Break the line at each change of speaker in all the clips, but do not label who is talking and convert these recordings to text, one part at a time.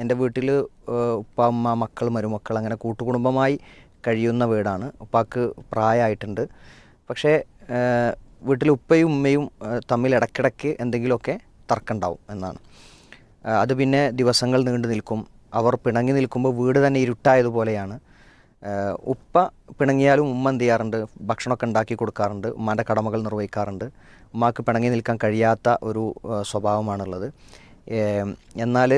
എൻ്റെ വീട്ടിൽ ഉപ്പ അമ്മ മക്കൾ മരുമക്കൾ അങ്ങനെ കൂട്ടുകുടുംബമായി കഴിയുന്ന വീടാണ്. ഉപ്പാക്ക് പ്രായമായിട്ടുണ്ട്. പക്ഷേ വീട്ടിൽ ഉപ്പയും ഉമ്മയും തമ്മിൽ ഇടയ്ക്കിടയ്ക്ക് എന്തെങ്കിലുമൊക്കെ തർക്കമുണ്ടാവും എന്നാണ്. അത് പിന്നെ ദിവസങ്ങൾ നീണ്ടു നിൽക്കും. അവർ പിണങ്ങി നിൽക്കുമ്പോൾ വീട് തന്നെ ഇരുട്ടായതുപോലെയാണ്. ഉപ്പ പിണങ്ങിയാലും ഉമ്മ എന്ത് ചെയ്യാറുണ്ട്, ഭക്ഷണമൊക്കെ ഉണ്ടാക്കി കൊടുക്കാറുണ്ട്, ഉമ്മാൻ്റെ കടമകൾ നിർവഹിക്കാറുണ്ട്. ഉമ്മാക്ക് പിണങ്ങി നിൽക്കാൻ കഴിയാത്ത ഒരു സ്വഭാവമാണുള്ളത്. എന്നാൽ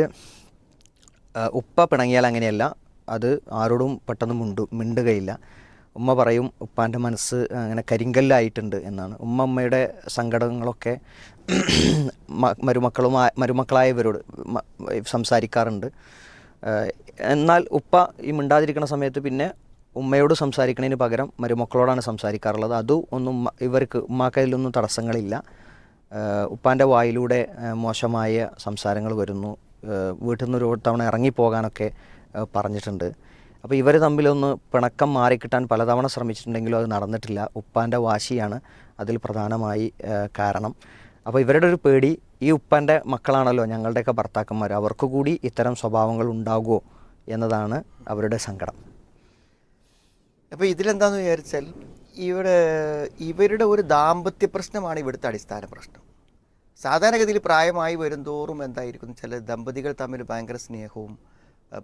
ഉപ്പ പിണങ്ങിയാൽ അങ്ങനെയല്ല, അത് ആരോടും പെട്ടെന്ന് മിണ്ടുകയില്ല. ഉമ്മ പറയും ഉപ്പാൻ്റെ മനസ്സ് അങ്ങനെ കരിങ്കല്ലായിട്ടുണ്ട് എന്നാണ്. ഉമ്മയുടെ സങ്കടങ്ങളൊക്കെ മരുമക്കളായവരോട് സംസാരിക്കാറുണ്ട്. എന്നാൽ ഉപ്പ ഈ മിണ്ടാതിരിക്കുന്ന സമയത്ത് പിന്നെ ഉമ്മയോട് സംസാരിക്കുന്നതിന് പകരം മരുമക്കളോടാണ് സംസാരിക്കാറുള്ളത്. ഒന്നും ഉമ്മാക്കതിലൊന്നും തടസ്സങ്ങളില്ല. ഉപ്പാൻ്റെ വായിലൂടെ മോശമായ സംസാരങ്ങൾ വരുന്നു. വീട്ടിൽ നിന്ന് ഒരു തവണ ഇറങ്ങിപ്പോകാനൊക്കെ പറഞ്ഞിട്ടുണ്ട്. അപ്പോൾ ഇവർ തമ്മിലൊന്ന് പിണക്കം മാറിക്കിട്ടാൻ പലതവണ ശ്രമിച്ചിട്ടുണ്ടെങ്കിലും അത് നടന്നിട്ടില്ല. ഉപ്പാൻ്റെ വാശിയാണ് അതിൽ പ്രധാനമായി കാരണം. അപ്പോൾ ഇവരുടെ ഒരു പേടി, ഈ ഉപ്പാൻ്റെ മക്കളാണല്ലോ ഞങ്ങളുടെയൊക്കെ ഭർത്താക്കന്മാർ, അവർക്ക് കൂടി ഇത്തരം സ്വഭാവങ്ങൾ ഉണ്ടാകുമോ എന്നതാണ് അവരുടെ സങ്കടം.
അപ്പോൾ ഇതിലെന്താണെന്ന് വിചാരിച്ചാൽ ഇവരുടെ ഒരു ദാമ്പത്യ പ്രശ്നമാണ് ഇവിടുത്തെ അടിസ്ഥാന പ്രശ്നം. സാധാരണഗതിയിൽ പ്രായമായി വരുംതോറും എന്തായിരിക്കും, ചില ദമ്പതികൾ തമ്മിൽ ഭയങ്കര സ്നേഹവും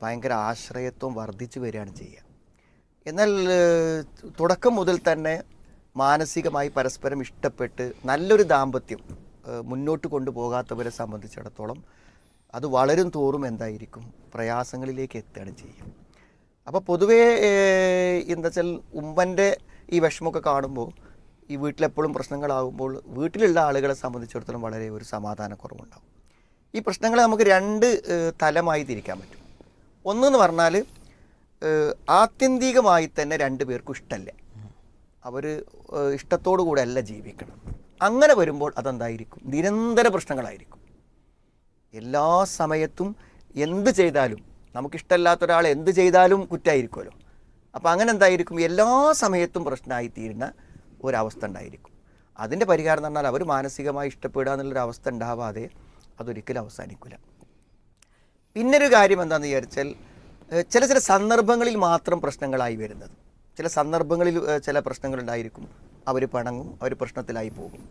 ഭയങ്കര ആശ്രയത്വം വർദ്ധിച്ചു വരികയാണ് ചെയ്യുക. എന്നാൽ തുടക്കം മുതൽ തന്നെ മാനസികമായി പരസ്പരം ഇഷ്ടപ്പെട്ട് നല്ലൊരു ദാമ്പത്യം മുന്നോട്ട് കൊണ്ടുപോകാത്തവരെ സംബന്ധിച്ചിടത്തോളം അത് വളരും തോറും എന്തായിരിക്കും, പ്രയാസങ്ങളിലേക്ക് എത്തുകയാണ് ചെയ്യും. അപ്പോൾ പൊതുവേ എന്താ വെച്ചാൽ ഉമ്മൻ്റെ ഈ വിഷമമൊക്കെ കാണുമ്പോൾ, ഈ വീട്ടിലെപ്പോഴും പ്രശ്നങ്ങളാകുമ്പോൾ വീട്ടിലുള്ള ആളുകളെ സംബന്ധിച്ചിടത്തോളം വളരെ ഒരു സമാധാനക്കുറവുണ്ടാകും. ഈ പ്രശ്നങ്ങളെ നമുക്ക് രണ്ട് തലമായി തിരിക്കാൻ പറ്റും. ഒന്നെന്ന് പറഞ്ഞാൽ ആത്യന്തികമായി തന്നെ രണ്ടു പേർക്കും ഇഷ്ടമല്ല, അവർ ഇഷ്ടത്തോടു കൂടെ അല്ല ജീവിക്കണം. അങ്ങനെ വരുമ്പോൾ അതെന്തായിരിക്കും, നിരന്തര പ്രശ്നങ്ങളായിരിക്കും. എല്ലാ സമയത്തും എന്ത് ചെയ്താലും, നമുക്കിഷ്ടമല്ലാത്ത ഒരാൾ എന്ത് ചെയ്താലും കുറ്റമായിരിക്കുമല്ലോ. അപ്പോൾ അങ്ങനെ എന്തായിരിക്കും, എല്ലാ സമയത്തും പ്രശ്നമായിത്തീരുന്ന ഒരവസ്ഥ ഉണ്ടായിരിക്കും. അതിൻ്റെ പരിഹാരം എന്ന് പറഞ്ഞാൽ അവർ മാനസികമായി ഇഷ്ടപ്പെടുക എന്നുള്ളൊരവസ്ഥ ഉണ്ടാവാതെ അതൊരിക്കലും അവസാനിക്കില്ല. പിന്നൊരു കാര്യം എന്താണെന്ന് വിചാരിച്ചാൽ, ചില സന്ദർഭങ്ങളിൽ മാത്രം പ്രശ്നങ്ങളായി വരുന്നത്, ചില സന്ദർഭങ്ങളിൽ ചില പ്രശ്നങ്ങളുണ്ടായിരിക്കും, അവർ പിണങ്ങും, അവർ പ്രശ്നത്തിലായി പോകും.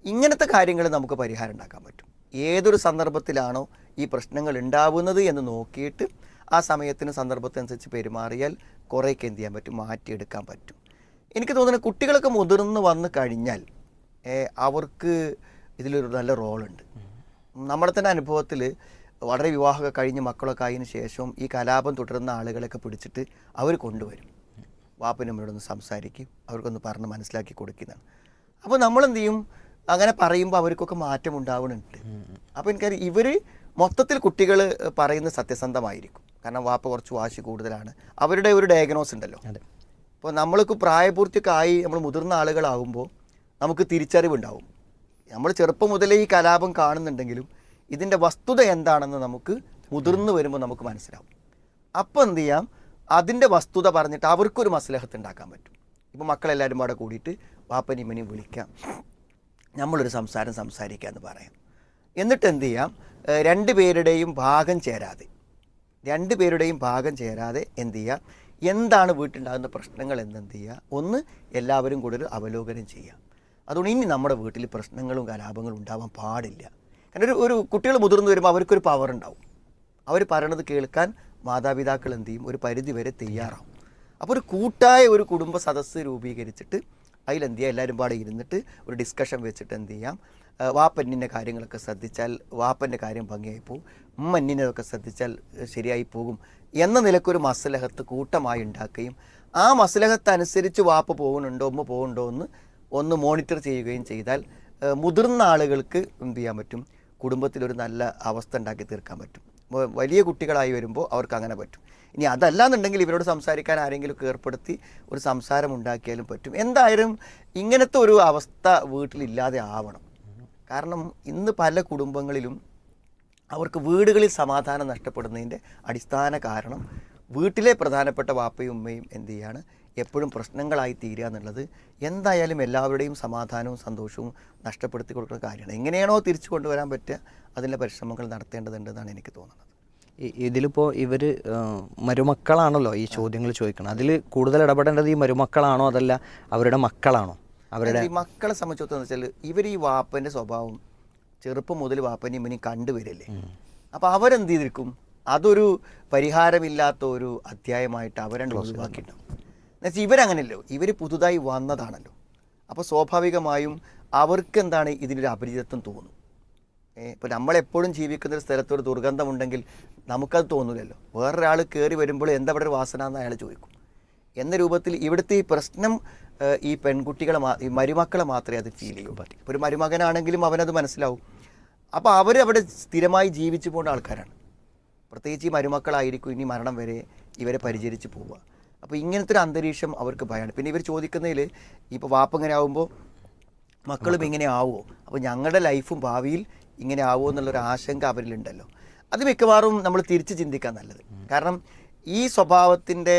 ഇങ്ങനത്തെ കാര്യങ്ങൾ നമുക്ക് പരിഹാരം ഉണ്ടാക്കാൻ പറ്റും. ഏതൊരു സന്ദർഭത്തിലാണോ ഈ പ്രശ്നങ്ങൾ ഉണ്ടാവുന്നത് എന്ന് നോക്കിയിട്ട് ആ സമയത്തിന് സന്ദർഭത്തിനനുസരിച്ച് പെരുമാറിയാൽ കുറേയൊക്കെ എന്ത് ചെയ്യാൻ പറ്റും, മാറ്റിയെടുക്കാൻ പറ്റും. എനിക്ക് തോന്നുന്നത് കുട്ടികളൊക്കെ മുതിർന്ന് വന്ന് കഴിഞ്ഞാൽ അവർക്ക് ഇതിലൊരു നല്ല റോളുണ്ട്. നമ്മുടെ തന്നെ അനുഭവത്തിൽ വളരെ വിവാഹമൊക്കെ കഴിഞ്ഞ് മക്കളൊക്കെ ആയതിനു ശേഷം ഈ കലാപം തുടരുന്ന ആളുകളൊക്കെ പിടിച്ചിട്ട് അവർ കൊണ്ടുവരും, വാപ്പനും അമ്മയോടൊന്ന് സംസാരിക്കും, അവർക്കൊന്ന് പറഞ്ഞ് മനസ്സിലാക്കി കൊടുക്കുന്നതാണ്. അപ്പോൾ നമ്മളെന്ത് ചെയ്യും, അങ്ങനെ പറയുമ്പോൾ അവർക്കൊക്കെ മാറ്റം ഉണ്ടാവുന്നുണ്ട്. അപ്പോൾ എനിക്കറിയാം ഇവർ മൊത്തത്തിൽ കുട്ടികൾ പറയുന്നത് സത്യസന്ധമായിരിക്കും. കാരണം വാപ്പ കുറച്ച് വാശി കൂടുതലാണ്, അവരുടെ ഒരു ഡയഗ്നോസ് ഉണ്ടല്ലോ. അപ്പോൾ നമ്മൾക്ക് പ്രായപൂർത്തിയൊക്കെ ആയി നമ്മൾ മുതിർന്ന ആളുകളാകുമ്പോൾ നമുക്ക് തിരിച്ചറിവുണ്ടാവും. നമ്മൾ ചെറുപ്പം മുതലേ ഈ കലാപം കാണുന്നുണ്ടെങ്കിലും ഇതിൻ്റെ വസ്തുത എന്താണെന്ന് നമുക്ക് മുതിർന്നു വരുമ്പോൾ നമുക്ക് മനസ്സിലാവും. അപ്പോൾ എന്ത് ചെയ്യാം, അതിൻ്റെ വസ്തുത പറഞ്ഞിട്ട് അവർക്കൊരു മസ്ലഹത്ത് ഉണ്ടാക്കാൻ പറ്റും. ഇപ്പോൾ മക്കളെല്ലാവരും അവിടെ കൂടിയിട്ട് വാപ്പനെയും ഇമ്മനെയും വിളിക്കാം, നമ്മളൊരു സംസാരിക്കാമെന്ന് പറയാം. എന്നിട്ട് എന്ത് ചെയ്യാം, രണ്ടുപേരുടെയും ഭാഗം ചേരാതെ എന്ത് ചെയ്യുക, എന്താണ് വീട്ടിലുണ്ടാകുന്ന പ്രശ്നങ്ങൾ എന്ത് ചെയ്യുക, ഒന്ന് എല്ലാവരും കൂടെ ഒരു അവലോകനം ചെയ്യുക. അതുകൊണ്ട് ഇനി നമ്മുടെ വീട്ടിൽ പ്രശ്നങ്ങളും കലാപങ്ങളും ഉണ്ടാവാൻ പാടില്ല. കാരണം ഒരു കുട്ടികൾ മുതിർന്നു വരുമ്പോൾ അവർക്കൊരു പവർ ഉണ്ടാവും. അവർ പറയണത് കേൾക്കാൻ മാതാപിതാക്കൾ എന്ത് ചെയ്യും, ഒരു പരിധി വരെ തയ്യാറാവും. അപ്പോൾ ഒരു കൂട്ടായ ഒരു കുടുംബ സദസ്സ് രൂപീകരിച്ചിട്ട് അതിലെന്ത് ചെയ്യുക, എല്ലാവരും പാടെ ഇരുന്നിട്ട് ഒരു ഡിസ്കഷൻ വെച്ചിട്ട് എന്ത് ചെയ്യാം, വാപ്പന്നിൻ്റെ കാര്യങ്ങളൊക്കെ ശ്രദ്ധിച്ചാൽ വാപ്പൻ്റെ കാര്യം ഭംഗിയായി പോകും, ഉമ്മന്നിനൊക്കെ ശ്രദ്ധിച്ചാൽ ശരിയായി പോകും എന്ന നിലക്കൊരു മസ്ലഹത്ത് കൂട്ടമായി ഉണ്ടാക്കുകയും ആ മസ്ലഹത്ത് അനുസരിച്ച് വാപ്പ പോകുന്നുണ്ടോ ഉമ്മ പോകുന്നുണ്ടോ എന്ന് ഒന്ന് മോണിറ്റർ ചെയ്യുകയും ചെയ്താൽ മുതിർന്ന ആളുകൾക്ക് എന്ത് ചെയ്യാൻ പറ്റും, കുടുംബത്തിലൊരു നല്ല അവസ്ഥ ഉണ്ടാക്കി തീർക്കാൻ പറ്റും. വലിയ കുട്ടികളായി വരുമ്പോൾ അവർക്ക് അങ്ങനെ പറ്റും. ഇനി അതല്ലാന്നുണ്ടെങ്കിൽ ഇവരോട് സംസാരിക്കാൻ ആരെങ്കിലും ഏർപ്പെടുത്തി ഒരു സംസാരം ഉണ്ടാക്കിയാലും പറ്റും. എന്തായാലും ഇങ്ങനത്തെ ഒരു അവസ്ഥ വീട്ടിലില്ലാതെ ആവണം. കാരണം ഇന്ന് പല കുടുംബങ്ങളിലും അവർക്ക് വീടുകളിൽ സമാധാനം നഷ്ടപ്പെടുന്നതിൻ്റെ അടിസ്ഥാന കാരണം വീട്ടിലെ പ്രധാനപ്പെട്ട വാപ്പയും ഉമ്മയും എന്ത് ചെയ്യാണ്, എപ്പോഴും പ്രശ്നങ്ങളായി തീരുക എന്നുള്ളത് എന്തായാലും എല്ലാവരുടെയും സമാധാനവും സന്തോഷവും നഷ്ടപ്പെടുത്തി കൊടുക്കുന്ന കാര്യമാണ്. എങ്ങനെയാണോ തിരിച്ചു കൊണ്ടുവരാൻ പറ്റുക അതിൻ്റെ പരിശ്രമങ്ങൾ നടത്തേണ്ടതുണ്ടെന്നാണ് എനിക്ക് തോന്നുന്നത്.
ഇതിലിപ്പോൾ ഇവർ മരുമക്കളാണല്ലോ ഈ ചോദ്യങ്ങൾ ചോദിക്കണം. അതിൽ കൂടുതൽ ഇടപെടേണ്ടത് ഈ മരുമക്കളാണോ അതല്ല അവരുടെ മക്കളാണോ? അവരുടെ
ഈ മക്കളെ സംബന്ധിച്ചിടത്തോളം വെച്ചാൽ ഇവർ ഈ വാപ്പൻ്റെ സ്വഭാവം ചെറുപ്പം മുതൽ വാപ്പനെയും ഇവനെയും കണ്ടുവരില്ലേ. അപ്പോൾ അവരെന്ത് ചെയ്തിരിക്കും, അതൊരു പരിഹാരമില്ലാത്ത ഒരു അധ്യായമായിട്ട് അവരെ ഒഴിവാക്കിയിട്ടുണ്ടാവും. എന്നുവെച്ചാൽ ഇവരങ്ങനെയല്ലോ, ഇവർ പുതുതായി വന്നതാണല്ലോ. അപ്പോൾ സ്വാഭാവികമായും അവർക്ക് എന്താണ് ഇതിനൊരു അപരിചിതത്വം തോന്നും. ഇപ്പോൾ നമ്മളെപ്പോഴും ജീവിക്കുന്ന ഒരു സ്ഥലത്തൊരു ദുർഗന്ധമുണ്ടെങ്കിൽ നമുക്കത് തോന്നില്ലല്ലോ. വേറൊരാൾ കയറി വരുമ്പോൾ എന്താ ഇവിടെ ഒരു വാസന എന്ന് അയാൾ ചോദിക്കും എന്ന രൂപത്തിൽ ഇവിടുത്തെ ഈ പ്രശ്നം ഈ പെൺകുട്ടികളെ ഈ മരുമക്കളെ മാത്രമേ അത് ഫീൽ ചെയ്യൂ. ഇപ്പോൾ ഒരു മരുമകനാണെങ്കിലും അവനത് മനസ്സിലാവും. അപ്പോൾ അവർ അവിടെ സ്ഥിരമായി ജീവിച്ചു പോകുന്ന ആൾക്കാരാണ്. പ്രത്യേകിച്ച് ഈ മരുമക്കളായിരിക്കും ഇനി മരണം വരെ ഇവരെ പരിചരിച്ച് പോവുക. അപ്പോൾ ഇങ്ങനത്തെ ഒരു അന്തരീക്ഷം അവർക്ക് ഭയമാണ്. പിന്നെ ഇവർ ചോദിക്കുന്നതിൽ ഇപ്പോൾ വാപ്പ ഇങ്ങനെ ആവുമ്പോൾ മക്കളും ഇങ്ങനെ ആവുമോ, അപ്പോൾ ഞങ്ങളുടെ ലൈഫും ഭാവിയിൽ ഇങ്ങനെ ആവുമോ എന്നുള്ളൊരു ആശങ്ക അവരിലുണ്ടല്ലോ. അത് മിക്കവാറും നമ്മൾ തിരിച്ച് ചിന്തിക്കാൻ നല്ലത്. കാരണം ഈ സ്വഭാവത്തിൻ്റെ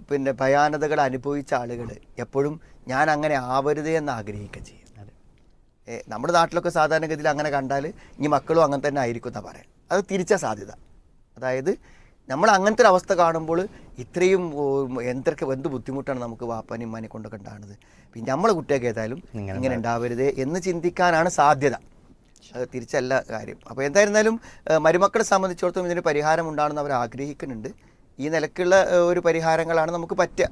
പിന്നെ ഭയാനതകൾ അനുഭവിച്ച ആളുകൾ എപ്പോഴും ഞാൻ അങ്ങനെ ആവരുതേ എന്ന് ആഗ്രഹിക്കുക ചെയ്യും. നമ്മുടെ നാട്ടിലൊക്കെ സാധാരണഗതിയിൽ അങ്ങനെ കണ്ടാൽ ഇനി മക്കളും അങ്ങനെ തന്നെ ആയിരിക്കും എന്നാണ് പറയാൻ. അത് തിരിച്ച സാധ്യത. അതായത് നമ്മൾ അങ്ങനത്തെ ഒരു അവസ്ഥ കാണുമ്പോൾ ഇത്രയും എന്ത് ബുദ്ധിമുട്ടാണ് നമുക്ക് വാപ്പാനും ഉമ്മാനെ കൊണ്ടൊക്കെ ഉണ്ടാകുന്നത്, പിന്നെ നമ്മളെ കുട്ടിയൊക്കെ ഏതായാലും ഇങ്ങനെ ഉണ്ടാവരുതേ എന്ന് ചിന്തിക്കാനാണ് സാധ്യത. അത് തിരിച്ചല്ല കാര്യം. അപ്പോൾ എന്തായിരുന്നാലും മരുമക്കളെ സംബന്ധിച്ചിടത്തോളം ഇതിന് പരിഹാരം ഉണ്ടാകണമെന്ന് അവർ ആഗ്രഹിക്കുന്നുണ്ട്. ഈ നിലക്കുള്ള ഒരു പരിഹാരങ്ങളാണ് നമുക്ക് പറ്റുക.